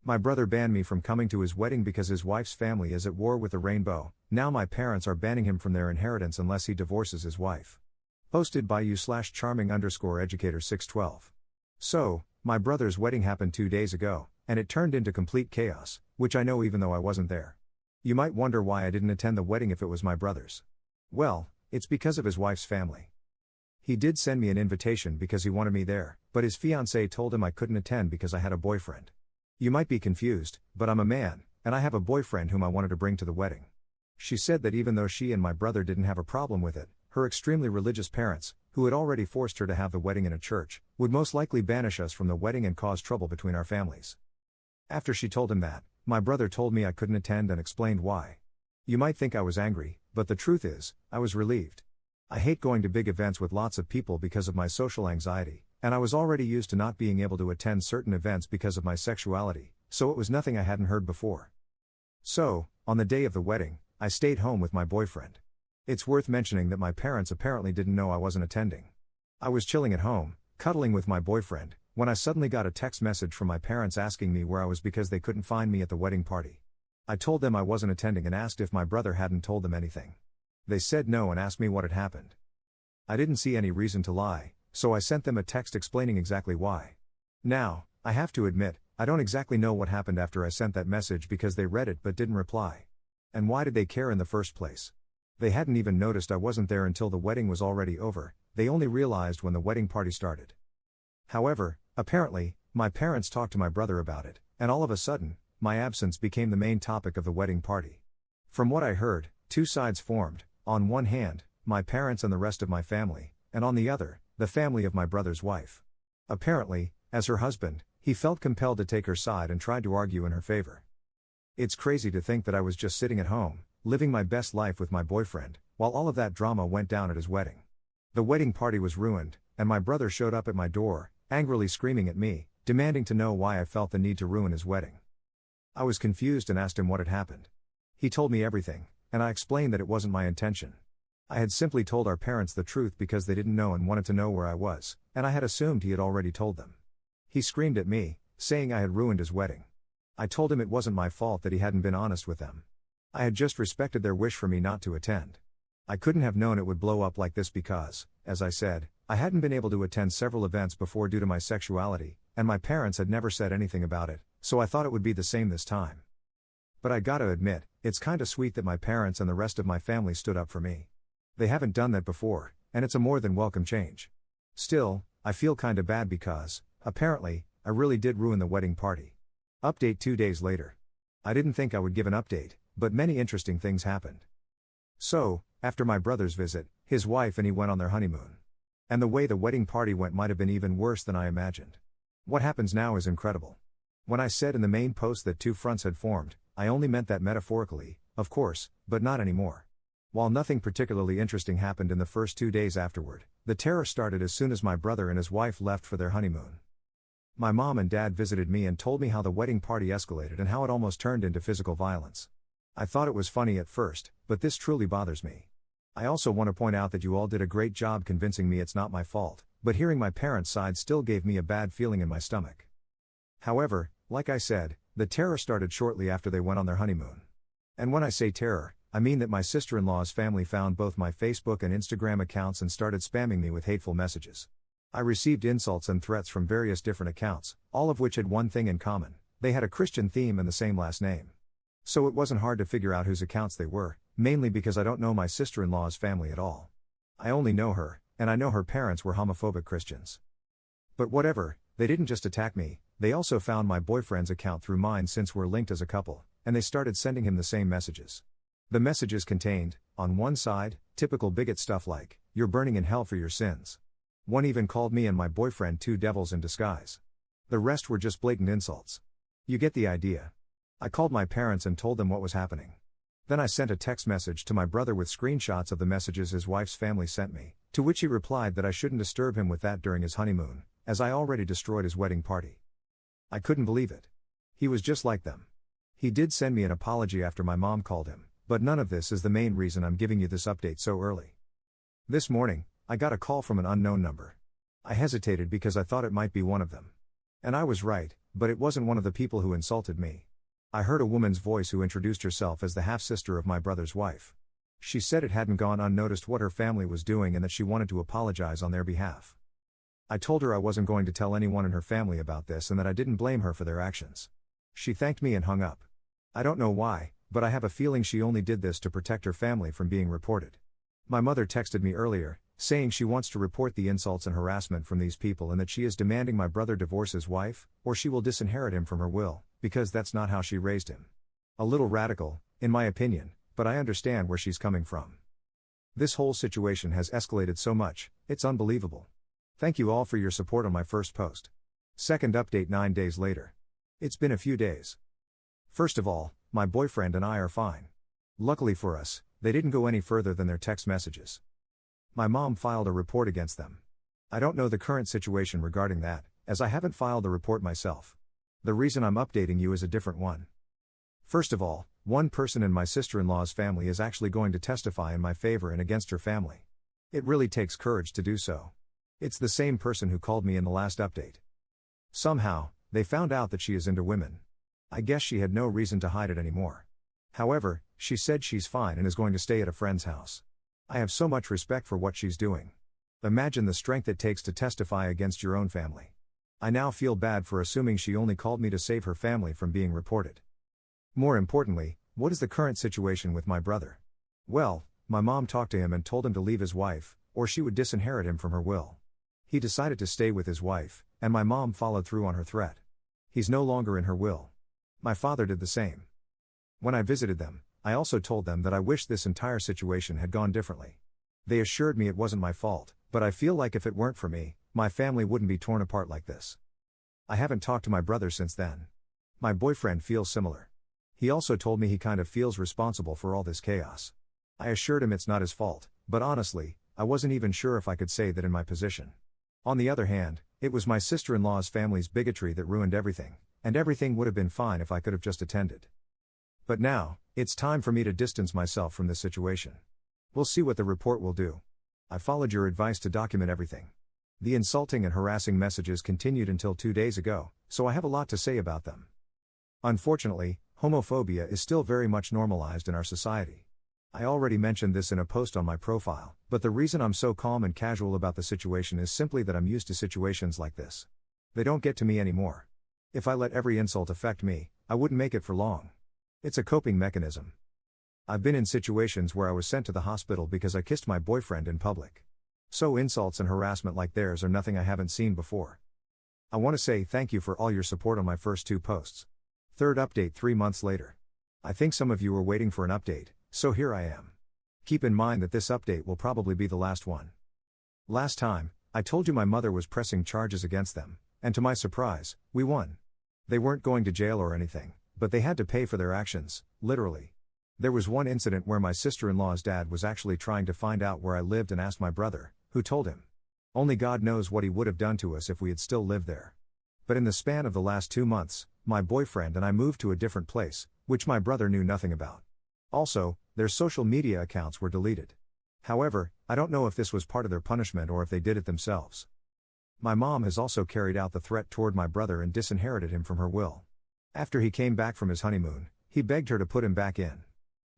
My brother banned me from coming to his wedding because his wife's family is at war with the rainbow. Now my parents are banning him from their inheritance unless he divorces his wife. Posted by you/charming_educator612. So, my brother's wedding happened 2 days ago, and it turned into complete chaos, which I know even though I wasn't there. You might wonder why I didn't attend the wedding if it was my brother's. Well, it's because of his wife's family. He did send me an invitation because he wanted me there, but his fiancée told him I couldn't attend because I had a boyfriend. You might be confused, but I'm a man, and I have a boyfriend whom I wanted to bring to the wedding. She said that even though she and my brother didn't have a problem with it, her extremely religious parents, who had already forced her to have the wedding in a church, would most likely banish us from the wedding and cause trouble between our families. After she told him that, my brother told me I couldn't attend and explained why. You might think I was angry, but the truth is, I was relieved. I hate going to big events with lots of people because of my social anxiety, and I was already used to not being able to attend certain events because of my sexuality, so it was nothing I hadn't heard before. So, on the day of the wedding, I stayed home with my boyfriend. It's worth mentioning that my parents apparently didn't know I wasn't attending. I was chilling at home, cuddling with my boyfriend, when I suddenly got a text message from my parents asking me where I was because they couldn't find me at the wedding party. I told them I wasn't attending and asked if my brother hadn't told them anything. They said no and asked me what had happened. I didn't see any reason to lie, so I sent them a text explaining exactly why. Now, I have to admit, I don't exactly know what happened after I sent that message because they read it but didn't reply. And why did they care in the first place? They hadn't even noticed I wasn't there until the wedding was already over, they only realized when the wedding party started. However, apparently, my parents talked to my brother about it, and all of a sudden, my absence became the main topic of the wedding party. From what I heard, two sides formed, on one hand, my parents and the rest of my family, and on the other, the family of my brother's wife. Apparently, as her husband, he felt compelled to take her side and tried to argue in her favor. It's crazy to think that I was just sitting at home, living my best life with my boyfriend, while all of that drama went down at his wedding. The wedding party was ruined, and my brother showed up at my door, angrily screaming at me, demanding to know why I felt the need to ruin his wedding. I was confused and asked him what had happened. He told me everything, and I explained that it wasn't my intention. I had simply told our parents the truth because they didn't know and wanted to know where I was, and I had assumed he had already told them. He screamed at me, saying I had ruined his wedding. I told him it wasn't my fault that he hadn't been honest with them. I had just respected their wish for me not to attend. I couldn't have known it would blow up like this because, as I said, I hadn't been able to attend several events before due to my sexuality, and my parents had never said anything about it, so I thought it would be the same this time. But I gotta admit, it's kinda sweet that my parents and the rest of my family stood up for me. They haven't done that before, and it's a more than welcome change. Still, I feel kinda bad because, apparently, I really did ruin the wedding party. Update 2 days later. I didn't think I would give an update, but many interesting things happened. So, after my brother's visit, his wife and he went on their honeymoon. And the way the wedding party went might have been even worse than I imagined. What happens now is incredible. When I said in the main post that two fronts had formed, I only meant that metaphorically, of course, but not anymore. While nothing particularly interesting happened in the first 2 days afterward, the terror started as soon as my brother and his wife left for their honeymoon. My mom and dad visited me and told me how the wedding party escalated and how it almost turned into physical violence. I thought it was funny at first, but this truly bothers me. I also want to point out that you all did a great job convincing me it's not my fault, but hearing my parents' side still gave me a bad feeling in my stomach. However, like I said, the terror started shortly after they went on their honeymoon. And when I say terror, I mean that my sister-in-law's family found both my Facebook and Instagram accounts and started spamming me with hateful messages. I received insults and threats from various different accounts, all of which had one thing in common: they had a Christian theme and the same last name. So it wasn't hard to figure out whose accounts they were, mainly because I don't know my sister-in-law's family at all. I only know her, and I know her parents were homophobic Christians. But whatever, they didn't just attack me, they also found my boyfriend's account through mine since we're linked as a couple, and they started sending him the same messages. The messages contained, on one side, typical bigot stuff like, "You're burning in hell for your sins." One even called me and my boyfriend two devils in disguise. The rest were just blatant insults. You get the idea. I called my parents and told them what was happening. Then I sent a text message to my brother with screenshots of the messages his wife's family sent me, to which he replied that I shouldn't disturb him with that during his honeymoon, as I already destroyed his wedding party. I couldn't believe it. He was just like them. He did send me an apology after my mom called him, but none of this is the main reason I'm giving you this update so early. This morning, I got a call from an unknown number. I hesitated because I thought it might be one of them. And I was right, but it wasn't one of the people who insulted me. I heard a woman's voice who introduced herself as the half-sister of my brother's wife. She said it hadn't gone unnoticed what her family was doing and that she wanted to apologize on their behalf. I told her I wasn't going to tell anyone in her family about this and that I didn't blame her for their actions. She thanked me and hung up. I don't know why, but I have a feeling she only did this to protect her family from being reported. My mother texted me earlier, saying she wants to report the insults and harassment from these people and that she is demanding my brother divorce his wife, or she will disinherit him from her will, because that's not how she raised him. A little radical, in my opinion, but I understand where she's coming from. This whole situation has escalated so much, it's unbelievable. Thank you all for your support on my first post. Second update 9 days later. It's been a few days. First of all, my boyfriend and I are fine. Luckily for us, they didn't go any further than their text messages. My mom filed a report against them. I don't know the current situation regarding that, as I haven't filed the report myself. The reason I'm updating you is a different one. First of all, one person in my sister-in-law's family is actually going to testify in my favor and against her family. It really takes courage to do so. It's the same person who called me in the last update. Somehow, they found out that she is into women. I guess she had no reason to hide it anymore. However, she said she's fine and is going to stay at a friend's house. I have so much respect for what she's doing. Imagine the strength it takes to testify against your own family. I now feel bad for assuming she only called me to save her family from being reported. More importantly, what is the current situation with my brother? Well, my mom talked to him and told him to leave his wife, or she would disinherit him from her will. He decided to stay with his wife, and my mom followed through on her threat. He's no longer in her will. My father did the same. When I visited them, I also told them that I wished this entire situation had gone differently. They assured me it wasn't my fault, but I feel like if it weren't for me, my family wouldn't be torn apart like this. I haven't talked to my brother since then. My boyfriend feels similar. He also told me he kind of feels responsible for all this chaos. I assured him it's not his fault, but honestly, I wasn't even sure if I could say that in my position. On the other hand, it was my sister-in-law's family's bigotry that ruined everything, and everything would have been fine if I could have just attended. But now, it's time for me to distance myself from this situation. We'll see what the report will do. I followed your advice to document everything. The insulting and harassing messages continued until 2 days ago, so I have a lot to say about them. Unfortunately, homophobia is still very much normalized in our society. I already mentioned this in a post on my profile, but the reason I'm so calm and casual about the situation is simply that I'm used to situations like this. They don't get to me anymore. If I let every insult affect me, I wouldn't make it for long. It's a coping mechanism. I've been in situations where I was sent to the hospital because I kissed my boyfriend in public. So insults and harassment like theirs are nothing I haven't seen before. I want to say thank you for all your support on my first 2 posts. Third update 3 months later. I think some of you were waiting for an update, so here I am. Keep in mind that this update will probably be the last one. Last time, I told you my mother was pressing charges against them, and to my surprise, we won. They weren't going to jail or anything, but they had to pay for their actions, literally. There was one incident where my sister-in-law's dad was actually trying to find out where I lived and asked my brother, who told him. Only God knows what he would have done to us if we had still lived there. But in the span of the last 2 months, my boyfriend and I moved to a different place, which my brother knew nothing about. Also, their social media accounts were deleted. However, I don't know if this was part of their punishment or if they did it themselves. My mom has also carried out the threat toward my brother and disinherited him from her will. After he came back from his honeymoon, he begged her to put him back in.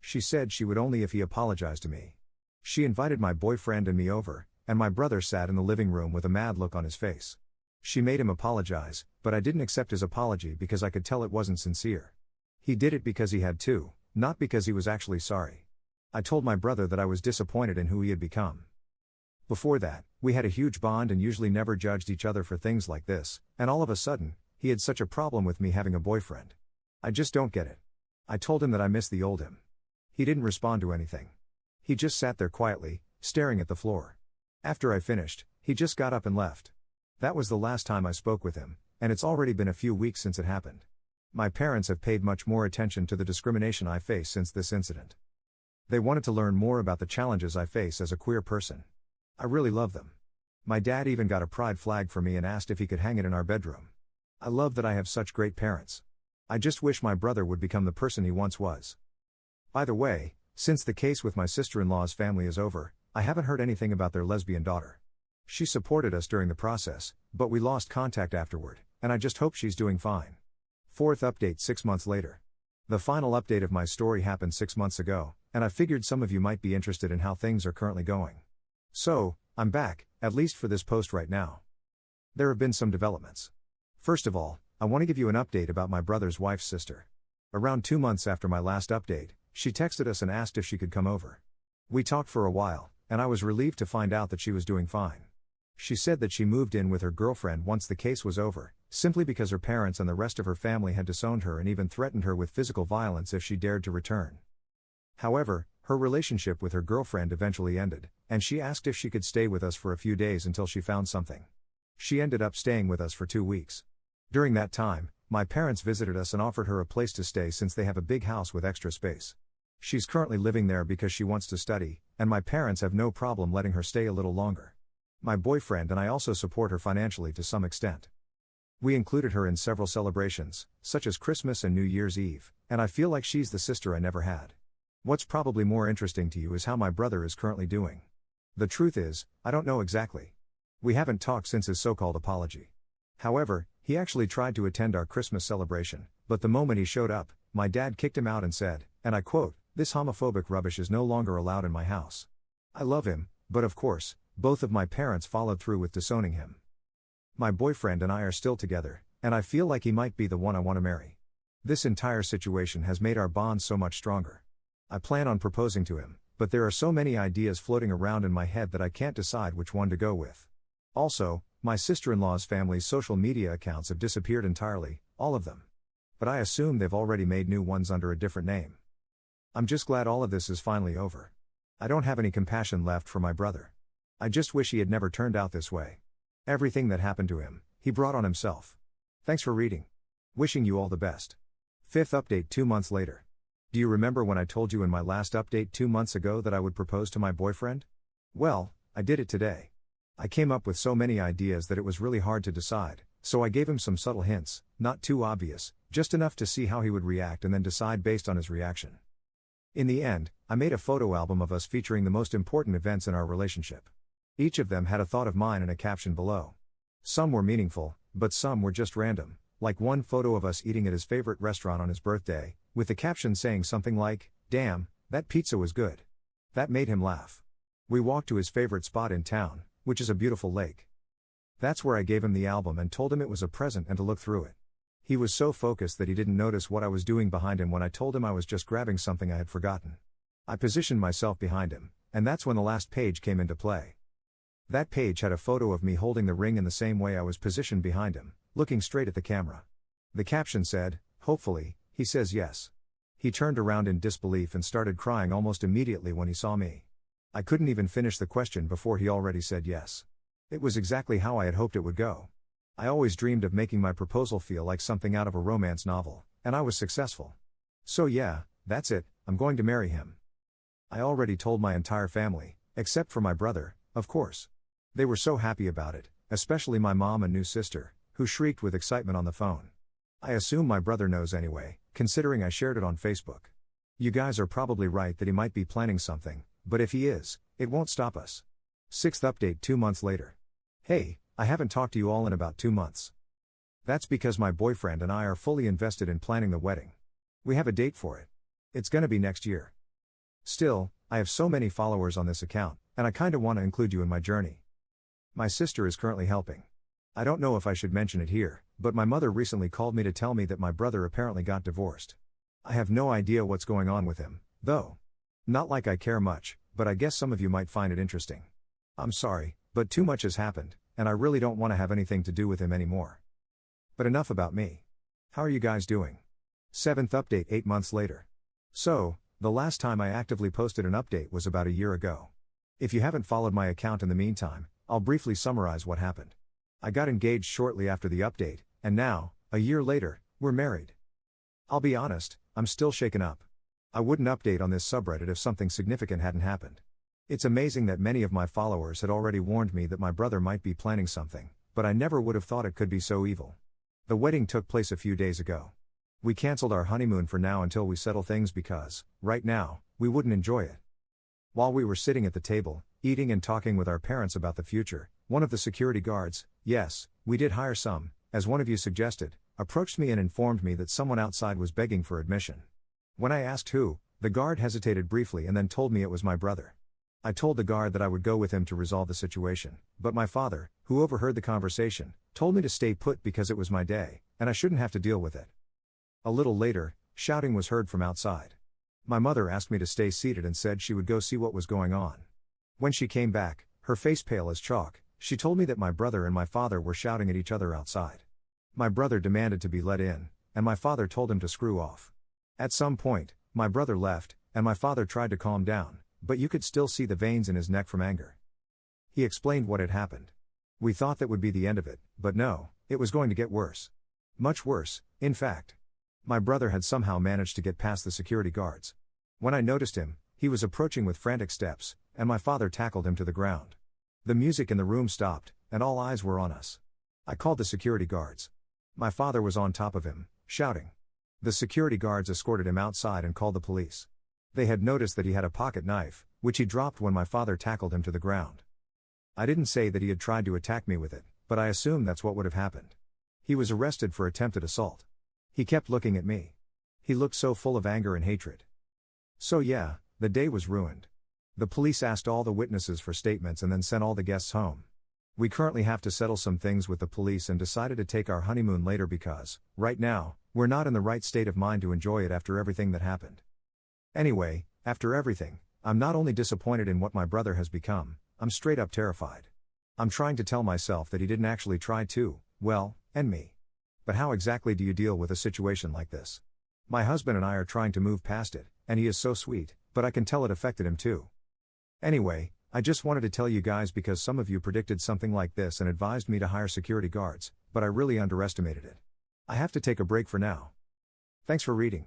She said she would only if he apologized to me. She invited my boyfriend and me over, and my brother sat in the living room with a mad look on his face. She made him apologize, but I didn't accept his apology because I could tell it wasn't sincere. He did it because he had to, not because he was actually sorry. I told my brother that I was disappointed in who he had become. Before that, we had a huge bond and usually never judged each other for things like this, and all of a sudden, he had such a problem with me having a boyfriend. I just don't get it. I told him that I miss the old him. He didn't respond to anything. He just sat there quietly, staring at the floor. After I finished, he just got up and left. That was the last time I spoke with him, and it's already been a few weeks since it happened. My parents have paid much more attention to the discrimination I face since this incident. They wanted to learn more about the challenges I face as a queer person. I really love them. My dad even got a pride flag for me and asked if he could hang it in our bedroom. I love that I have such great parents. I just wish my brother would become the person he once was. By the way, since the case with my sister-in-law's family is over, I haven't heard anything about their lesbian daughter. She supported us during the process, but we lost contact afterward, and I just hope she's doing fine. Fourth update 6 months later. The final update of my story happened 6 months ago, and I figured some of you might be interested in how things are currently going. So, I'm back, at least for this post right now. There have been some developments. First of all, I want to give you an update about my brother's wife's sister. Around 2 months after my last update, she texted us and asked if she could come over. We talked for a while, and I was relieved to find out that she was doing fine. She said that she moved in with her girlfriend once the case was over, simply because her parents and the rest of her family had disowned her and even threatened her with physical violence if she dared to return. However, her relationship with her girlfriend eventually ended, and she asked if she could stay with us for a few days until she found something. She ended up staying with us for 2 weeks. During that time, my parents visited us and offered her a place to stay since they have a big house with extra space. She's currently living there because she wants to study, and my parents have no problem letting her stay a little longer. My boyfriend and I also support her financially to some extent. We included her in several celebrations, such as Christmas and New Year's Eve, and I feel like she's the sister I never had. What's probably more interesting to you is how my brother is currently doing. The truth is, I don't know exactly. We haven't talked since his so-called apology. However, he actually tried to attend our Christmas celebration, but the moment he showed up, my dad kicked him out and said, and I quote, "This homophobic rubbish is no longer allowed in my house." I love him, but of course, both of my parents followed through with disowning him. My boyfriend and I are still together, and I feel like he might be the one I want to marry. This entire situation has made our bond so much stronger. I plan on proposing to him, but there are so many ideas floating around in my head that I can't decide which one to go with. Also, my sister-in-law's family's social media accounts have disappeared entirely, all of them. But I assume they've already made new ones under a different name. I'm just glad all of this is finally over. I don't have any compassion left for my brother. I just wish he had never turned out this way. Everything that happened to him, he brought on himself. Thanks for reading. Wishing you all the best. Fifth update 2 months later. Do you remember when I told you in my last update 2 months ago that I would propose to my boyfriend? Well, I did it today. I came up with so many ideas that it was really hard to decide, so I gave him some subtle hints, not too obvious, just enough to see how he would react and then decide based on his reaction. In the end, I made a photo album of us featuring the most important events in our relationship. Each of them had a thought of mine and a caption below. Some were meaningful, but some were just random, like one photo of us eating at his favorite restaurant on his birthday, with the caption saying something like, "Damn, that pizza was good." That made him laugh. We walked to his favorite spot in town, which is a beautiful lake. That's where I gave him the album and told him it was a present and to look through it. He was so focused that he didn't notice what I was doing behind him when I told him I was just grabbing something I had forgotten. I positioned myself behind him, and that's when the last page came into play. That page had a photo of me holding the ring in the same way I was positioned behind him, looking straight at the camera. The caption said, "Hopefully, he says yes." He turned around in disbelief and started crying almost immediately when he saw me. I couldn't even finish the question before he already said yes. It was exactly how I had hoped it would go. I always dreamed of making my proposal feel like something out of a romance novel, and I was successful. So yeah, that's it, I'm going to marry him. I already told my entire family, except for my brother, of course. They were so happy about it, especially my mom and new sister, who shrieked with excitement on the phone. I assume my brother knows anyway, considering I shared it on Facebook. You guys are probably right that he might be planning something, but if he is, it won't stop us. Sixth update 2 months later. Hey, I haven't talked to you all in about 2 months. That's because my boyfriend and I are fully invested in planning the wedding. We have a date for it. It's gonna be next year. Still, I have so many followers on this account, and I kinda want to include you in my journey. My sister is currently helping. I don't know if I should mention it here, but my mother recently called me to tell me that my brother apparently got divorced. I have no idea what's going on with him, though. Not like I care much, but I guess some of you might find it interesting. I'm sorry, but too much has happened, and I really don't want to have anything to do with him anymore. But enough about me. How are you guys doing? Seventh update 8 months later. So, the last time I actively posted an update was about a year ago. If you haven't followed my account in the meantime, I'll briefly summarize what happened. I got engaged shortly after the update, and now, a year later, we're married. I'll be honest, I'm still shaken up. I wouldn't update on this subreddit if something significant hadn't happened. It's amazing that many of my followers had already warned me that my brother might be planning something, but I never would have thought it could be so evil. The wedding took place a few days ago. We canceled our honeymoon for now until we settle things because, right now, we wouldn't enjoy it. While we were sitting at the table, eating and talking with our parents about the future, one of the security guards, yes, we did hire some, as one of you suggested, approached me and informed me that someone outside was begging for admission. When I asked who, the guard hesitated briefly and then told me it was my brother. I told the guard that I would go with him to resolve the situation, but my father, who overheard the conversation, told me to stay put because it was my day, and I shouldn't have to deal with it. A little later, shouting was heard from outside. My mother asked me to stay seated and said she would go see what was going on. When she came back, her face pale as chalk, she told me that my brother and my father were shouting at each other outside. My brother demanded to be let in, and my father told him to screw off. At some point, my brother left, and my father tried to calm down, but you could still see the veins in his neck from anger. He explained what had happened. We thought that would be the end of it, but no, it was going to get worse. Much worse, in fact. My brother had somehow managed to get past the security guards. When I noticed him, he was approaching with frantic steps, and my father tackled him to the ground. The music in the room stopped, and all eyes were on us. I called the security guards. My father was on top of him, shouting. The security guards escorted him outside and called the police. They had noticed that he had a pocket knife, which he dropped when my father tackled him to the ground. I didn't say that he had tried to attack me with it, but I assumed that's what would have happened. He was arrested for attempted assault. He kept looking at me. He looked so full of anger and hatred. So yeah, the day was ruined. The police asked all the witnesses for statements and then sent all the guests home. We currently have to settle some things with the police and decided to take our honeymoon later because, right now, we're not in the right state of mind to enjoy it after everything that happened. Anyway, after everything, I'm not only disappointed in what my brother has become, I'm straight up terrified. I'm trying to tell myself that he didn't actually try to, well, end me. But how exactly do you deal with a situation like this? My husband and I are trying to move past it, and he is so sweet, but I can tell it affected him too. Anyway, I just wanted to tell you guys because some of you predicted something like this and advised me to hire security guards, but I really underestimated it. I have to take a break for now. Thanks for reading.